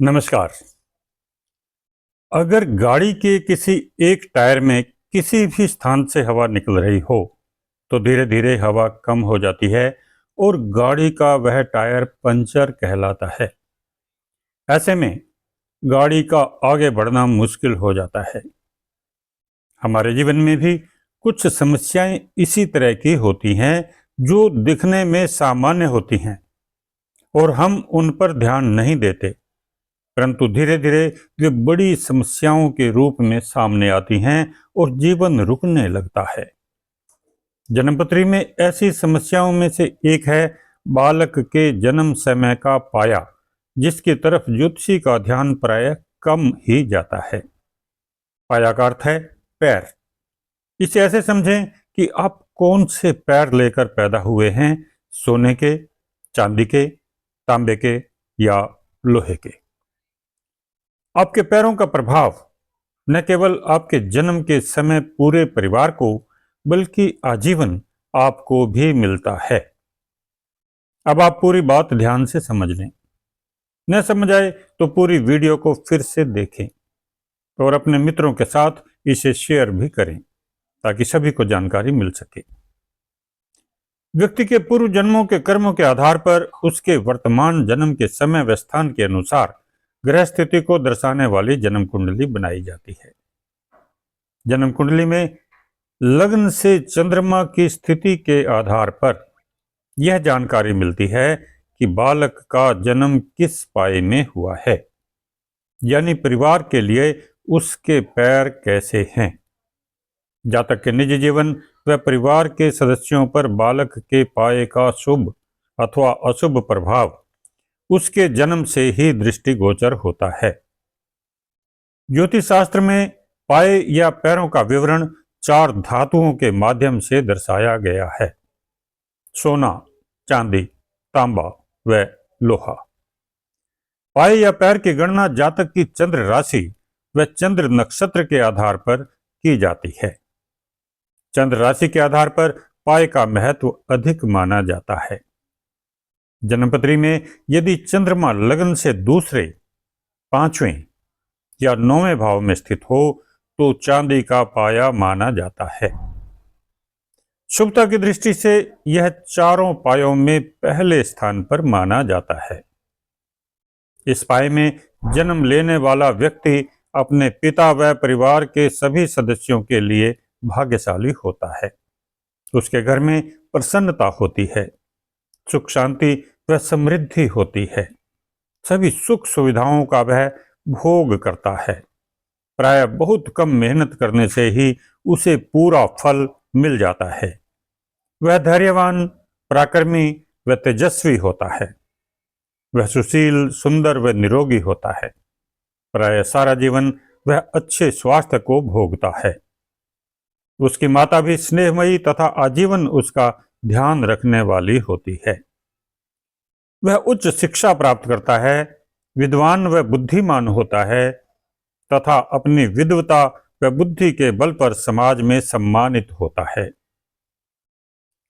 नमस्कार। अगर गाड़ी के किसी एक टायर में किसी भी स्थान से हवा निकल रही हो तो धीरे धीरे हवा कम हो जाती है और गाड़ी का वह टायर पंचर कहलाता है। ऐसे में गाड़ी का आगे बढ़ना मुश्किल हो जाता है। हमारे जीवन में भी कुछ समस्याएं इसी तरह की होती हैं जो दिखने में सामान्य होती हैं और हम उन पर ध्यान नहीं देते, परंतु धीरे धीरे वे बड़ी समस्याओं के रूप में सामने आती हैं और जीवन रुकने लगता है। जन्मपत्री में ऐसी समस्याओं में से एक है बालक के जन्म समय का पाया, जिसकी तरफ ज्योतिषी का ध्यान प्रायः कम ही जाता है। पाया का अर्थ है पैर। इसे ऐसे समझें कि आप कौन से पैर लेकर पैदा हुए हैं, सोने के, चांदी के, तांबे के या लोहे के। आपके पैरों का प्रभाव न केवल आपके जन्म के समय पूरे परिवार को बल्कि आजीवन आपको भी मिलता है। अब आप पूरी बात ध्यान से समझ लें। न समझ आए तो पूरी वीडियो को फिर से देखें और अपने मित्रों के साथ इसे शेयर भी करें ताकि सभी को जानकारी मिल सके। व्यक्ति के पूर्व जन्मों के कर्मों के आधार पर उसके वर्तमान जन्म के समय व स्थान के अनुसार ग्रह स्थिति को दर्शाने वाली जन्म कुंडली बनाई जाती है। जन्म कुंडली में लग्न से चंद्रमा की स्थिति के आधार पर यह जानकारी मिलती है कि बालक का जन्म किस पाए में हुआ है, यानी परिवार के लिए उसके पैर कैसे हैं। जातक के निजी जीवन व परिवार के सदस्यों पर बालक के पाए का शुभ अथवा अशुभ प्रभाव उसके जन्म से ही दृष्टिगोचर होता है। ज्योतिष शास्त्र में पाए या पैरों का विवरण 4 धातुओं के माध्यम से दर्शाया गया है: सोना, चांदी, तांबा व लोहा। पाए या पैर की गणना जातक की चंद्र राशि व चंद्र नक्षत्र के आधार पर की जाती है। चंद्र राशि के आधार पर पाए का महत्व अधिक माना जाता है। जन्मपत्री में यदि चंद्रमा लग्न से दूसरे, 5वें या 9वें भाव में स्थित हो तो चांदी का पाया माना जाता है। शुभता की दृष्टि से यह चारों पायों में पहले स्थान पर माना जाता है। इस पाए में जन्म लेने वाला व्यक्ति अपने पिता व परिवार के सभी सदस्यों के लिए भाग्यशाली होता है। उसके घर में प्रसन्नता होती है, सुख शांति व समृद्धि होती है। सभी सुख सुविधाओं का वह भोग करता है। प्राय बहुत कम मेहनत करने से ही उसे पूरा फल मिल जाता है। वह धैर्यवान, पराक्रमी व तेजस्वी होता है। वह सुशील, सुंदर व निरोगी होता है। प्राय सारा जीवन वह अच्छे स्वास्थ्य को भोगता है। उसकी माता भी स्नेहमयी तथा आजीवन उसका ध्यान रखने वाली होती है। वह उच्च शिक्षा प्राप्त करता है, विद्वान व बुद्धिमान होता है तथा अपनी विद्वता व बुद्धि के बल पर समाज में सम्मानित होता है।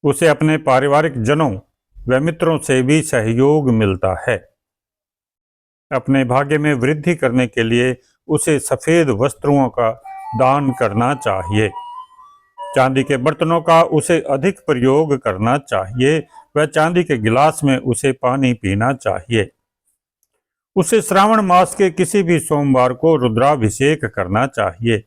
उसे अपने पारिवारिक जनों व मित्रों से भी सहयोग मिलता है। अपने भाग्य में वृद्धि करने के लिए उसे सफेद वस्त्रों का दान करना चाहिए। चांदी के बर्तनों का उसे अधिक प्रयोग करना चाहिए व चांदी के गिलास में उसे पानी पीना चाहिए। उसे श्रावण मास के किसी भी सोमवार को रुद्राभिषेक करना चाहिए।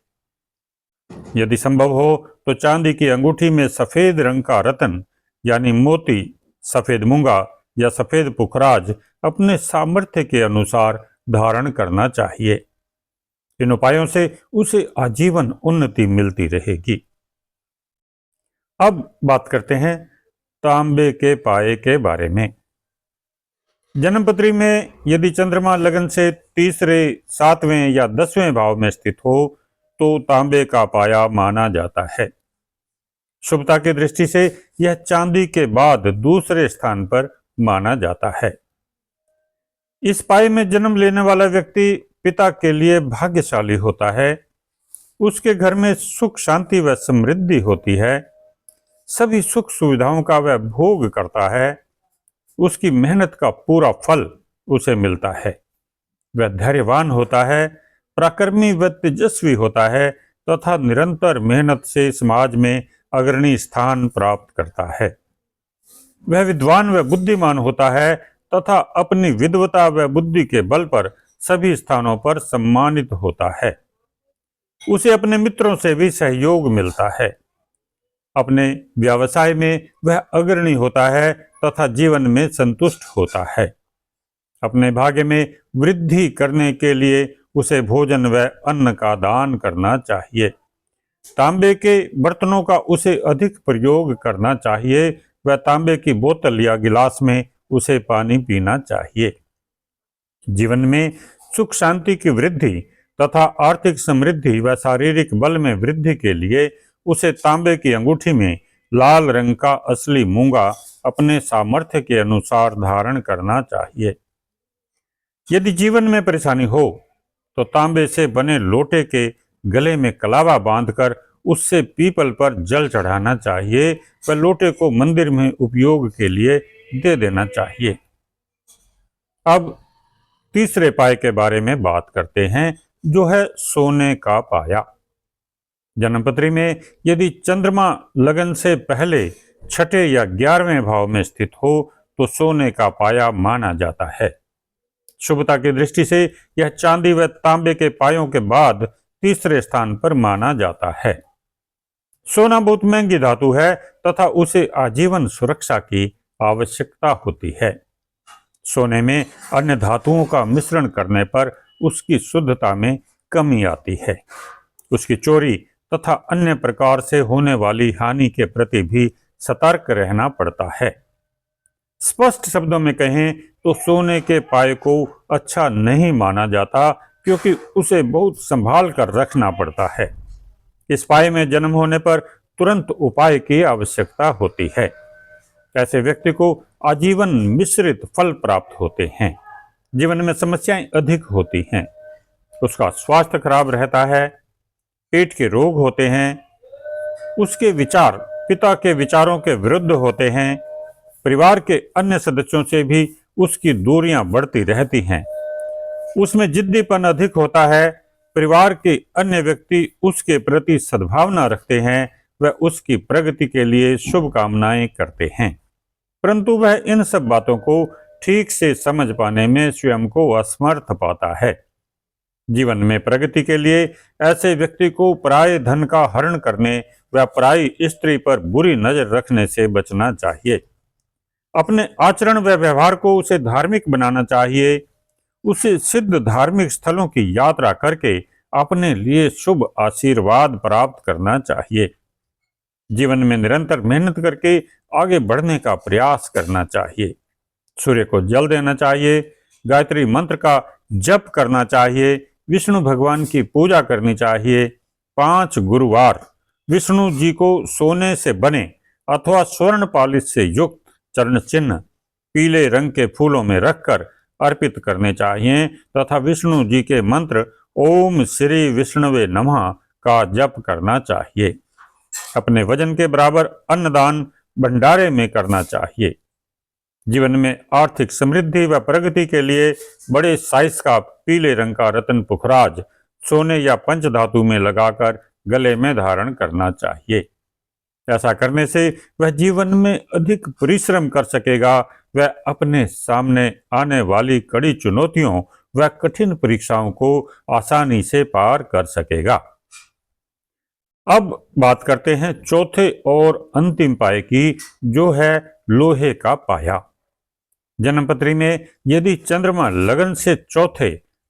यदि संभव हो तो चांदी की अंगूठी में सफेद रंग का रत्न यानी मोती, सफेद मूंगा या सफेद पुखराज अपने सामर्थ्य के अनुसार धारण करना चाहिए। इन उपायों से उसे आजीवन उन्नति मिलती रहेगी। अब बात करते हैं तांबे के पाए के बारे में। जन्मपत्री में यदि चंद्रमा लगन से तीसरे, 7वें या 10वें भाव में स्थित हो तो तांबे का पाया माना जाता है। शुभता की दृष्टि से यह चांदी के बाद दूसरे स्थान पर माना जाता है। इस पाए में जन्म लेने वाला व्यक्ति पिता के लिए भाग्यशाली होता है। उसके घर में सुख शांति व समृद्धि होती है। सभी सुख सुविधाओं का वह भोग करता है। उसकी मेहनत का पूरा फल उसे मिलता है। वह धैर्यवान होता है, पराक्रमी व तेजस्वी होता है तथा निरंतर मेहनत से समाज में अग्रणी स्थान प्राप्त करता है। वह विद्वान व बुद्धिमान होता है तथा अपनी विद्वता व बुद्धि के बल पर सभी स्थानों पर सम्मानित होता है। उसे अपने मित्रों से भी सहयोग मिलता है। अपने व्यवसाय में वह अग्रणी होता है तथा जीवन में संतुष्ट होता है। अपने भाग्य में वृद्धि करने के लिए उसे भोजन व अन्न का दान करना चाहिए। तांबे के बर्तनों का उसे अधिक प्रयोग करना चाहिए व तांबे की बोतल या गिलास में उसे पानी पीना चाहिए। जीवन में सुख शांति की वृद्धि तथा आर्थिक समृद्धि व शारीरिक बल में वृद्धि के लिए उसे तांबे की अंगूठी में लाल रंग का असली मूंगा अपने सामर्थ्य के अनुसार धारण करना चाहिए। यदि जीवन में परेशानी हो तो तांबे से बने लोटे के गले में कलावा बांधकर उससे पीपल पर जल चढ़ाना चाहिए व लोटे को मंदिर में उपयोग के लिए दे देना चाहिए। अब तीसरे पाए के बारे में बात करते हैं, जो है सोने का पाया। जन्मपत्री में यदि चंद्रमा लगन से पहले छठे या 11वें भाव में स्थित हो तो सोने का पाया माना जाता है। शुभता की दृष्टि से यह चांदी व तांबे के पायों के बाद तीसरे स्थान पर माना जाता है। सोना बहुत महंगी धातु है तथा उसे आजीवन सुरक्षा की आवश्यकता होती है। सोने में अन्य धातुओं का मिश्रण करने पर उसकी शुद्धता में कमी आती है। उसकी चोरी तथा अन्य प्रकार से होने वाली हानि के प्रति भी सतर्क रहना पड़ता है। स्पष्ट शब्दों में कहें तो सोने के पाए को अच्छा नहीं माना जाता, क्योंकि उसे बहुत संभाल कर रखना पड़ता है। इस पाए में जन्म होने पर तुरंत उपाय की आवश्यकता होती है। ऐसे व्यक्ति को आजीवन मिश्रित फल प्राप्त होते हैं। जीवन में समस्याएं अधिक होती हैं। उसका स्वास्थ्य खराब रहता है, पेट के रोग होते हैं, उसके विचार पिता के विचारों के विरुद्ध होते हैं, परिवार के अन्य सदस्यों से भी उसकी दूरियां बढ़ती रहती हैं, उसमें जिद्दीपन अधिक होता है, परिवार के अन्य व्यक्ति उसके प्रति सद्भावना रखते हैं, वह उसकी प्रगति के लिए शुभकामनाएं करते हैं, परंतु वह इन सब बातों को ठीक से समझ पाने में स्वयं को असमर्थ पाता है। जीवन में प्रगति के लिए ऐसे व्यक्ति को पराये धन का हरण करने व पराई स्त्री पर बुरी नजर रखने से बचना चाहिए। अपने आचरण व व्यवहार को उसे धार्मिक बनाना चाहिए। उसे सिद्ध धार्मिक स्थलों की यात्रा करके अपने लिए शुभ आशीर्वाद प्राप्त करना चाहिए। जीवन में निरंतर मेहनत करके आगे बढ़ने का प्रयास करना चाहिए। सूर्य को जल देना चाहिए, गायत्री मंत्र का जप करना चाहिए, विष्णु भगवान की पूजा करनी चाहिए। 5 गुरुवार विष्णु जी को सोने से बने अथवा स्वर्ण पालिश से युक्त चरण चिन्ह पीले रंग के फूलों में रखकर अर्पित करने चाहिए तथा विष्णु जी के मंत्र ओम श्री विष्णुवे नमः का जप करना चाहिए। अपने वजन के बराबर अन्नदान भंडारे में करना चाहिए। जीवन में आर्थिक समृद्धि व प्रगति के लिए बड़े साइज का पीले रंग का रत्न पुखराज सोने या पंचधातु में लगाकर गले में धारण करना चाहिए। ऐसा करने से वह जीवन में अधिक परिश्रम कर सकेगा। वह अपने सामने आने वाली कड़ी चुनौतियों व कठिन परीक्षाओं को आसानी से पार कर सकेगा। अब बात करते हैं चौथे और अंतिम पाए की, जो है लोहे का पाया। जन्मपत्री में यदि चंद्रमा लगन से चौथे,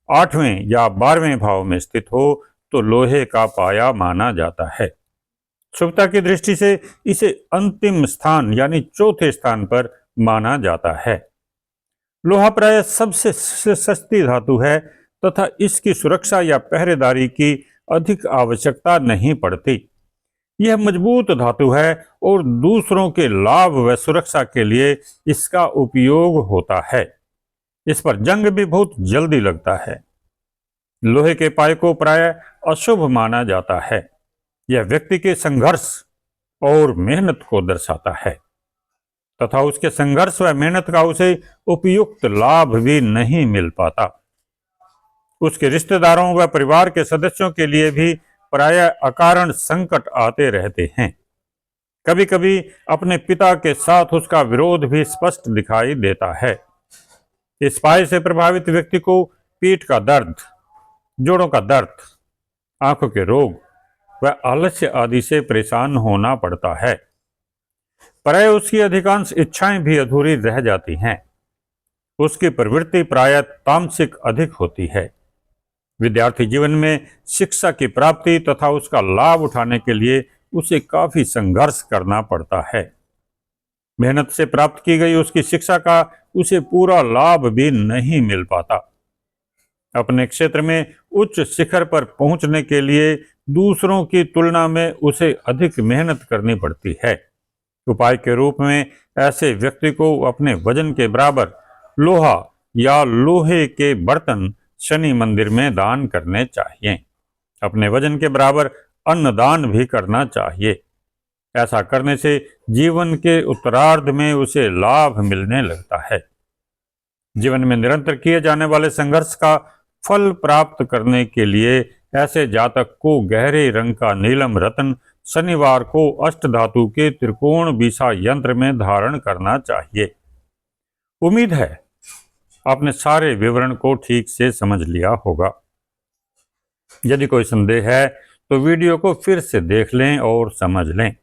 8वें या 12वें भाव में स्थित हो तो लोहे का पाया माना जाता है। शुभता की दृष्टि से इसे अंतिम स्थान यानी चौथे स्थान पर माना जाता है। लोहा प्राय सबसे सस्ती धातु है तथा इसकी सुरक्षा या पहरेदारी की अधिक आवश्यकता नहीं पड़ती। यह मजबूत धातु है और दूसरों के लाभ व सुरक्षा के लिए इसका उपयोग होता है। इस पर जंग भी बहुत जल्दी लगता है। लोहे के पाए को प्राय अशुभ माना जाता है। यह व्यक्ति के संघर्ष और मेहनत को दर्शाता है तथा उसके संघर्ष व मेहनत का उसे उपयुक्त लाभ भी नहीं मिल पाता। उसके रिश्तेदारों व परिवार के सदस्यों के लिए भी प्रायः अकारण संकट आते रहते हैं। कभी कभी अपने पिता के साथ उसका विरोध भी स्पष्ट दिखाई देता है। इस पाए से प्रभावित व्यक्ति को पीठ का दर्द, जोड़ों का दर्द, आंखों के रोग व आलस्य आदि से परेशान होना पड़ता है। प्रायः उसकी अधिकांश इच्छाएं भी अधूरी रह जाती हैं। उसकी प्रवृत्ति प्रायः तामसिक अधिक होती है। विद्यार्थी जीवन में शिक्षा की प्राप्ति तथा उसका लाभ उठाने के लिए उसे काफी संघर्ष करना पड़ता है। मेहनत से प्राप्त की गई उसकी शिक्षा का उसे पूरा लाभ भी नहीं मिल पाता। अपने क्षेत्र में उच्च शिखर पर पहुंचने के लिए दूसरों की तुलना में उसे अधिक मेहनत करनी पड़ती है। उपाय के रूप में ऐसे व्यक्ति को अपने वजन के बराबर लोहा या लोहे के बर्तन शनि मंदिर में दान करने चाहिए। अपने वजन के बराबर अन्नदान भी करना चाहिए। ऐसा करने से जीवन के उत्तरार्ध में उसे लाभ मिलने लगता है। जीवन में निरंतर किए जाने वाले संघर्ष का फल प्राप्त करने के लिए ऐसे जातक को गहरे रंग का नीलम रत्न शनिवार को अष्टधातु के त्रिकोण बीसा यंत्र में धारण करना चाहिए। उम्मीद है आपने सारे विवरण को ठीक से समझ लिया होगा। यदि कोई संदेह है तो वीडियो को फिर से देख लें और समझ लें।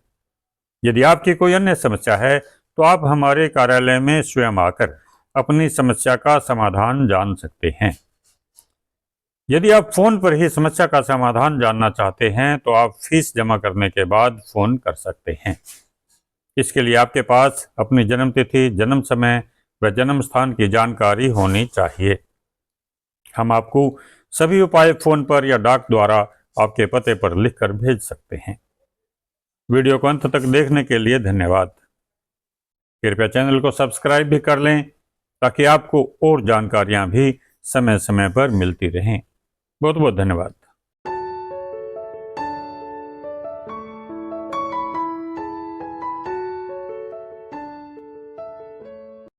यदि आपकी कोई अन्य समस्या है तो आप हमारे कार्यालय में स्वयं आकर अपनी समस्या का समाधान जान सकते हैं। यदि आप फोन पर ही समस्या का समाधान जानना चाहते हैं तो आप फीस जमा करने के बाद फोन कर सकते हैं। इसके लिए आपके पास अपनी जन्म तिथि, जन्म समय व जन्म स्थान की जानकारी होनी चाहिए। हम आपको सभी उपाय फोन पर या डाक द्वारा आपके पते पर लिखकर भेज सकते हैं। वीडियो को अंत तक देखने के लिए धन्यवाद। कृपया चैनल को सब्सक्राइब भी कर लें ताकि आपको और जानकारियां भी समय समय पर मिलती रहें। बहुत बहुत धन्यवाद।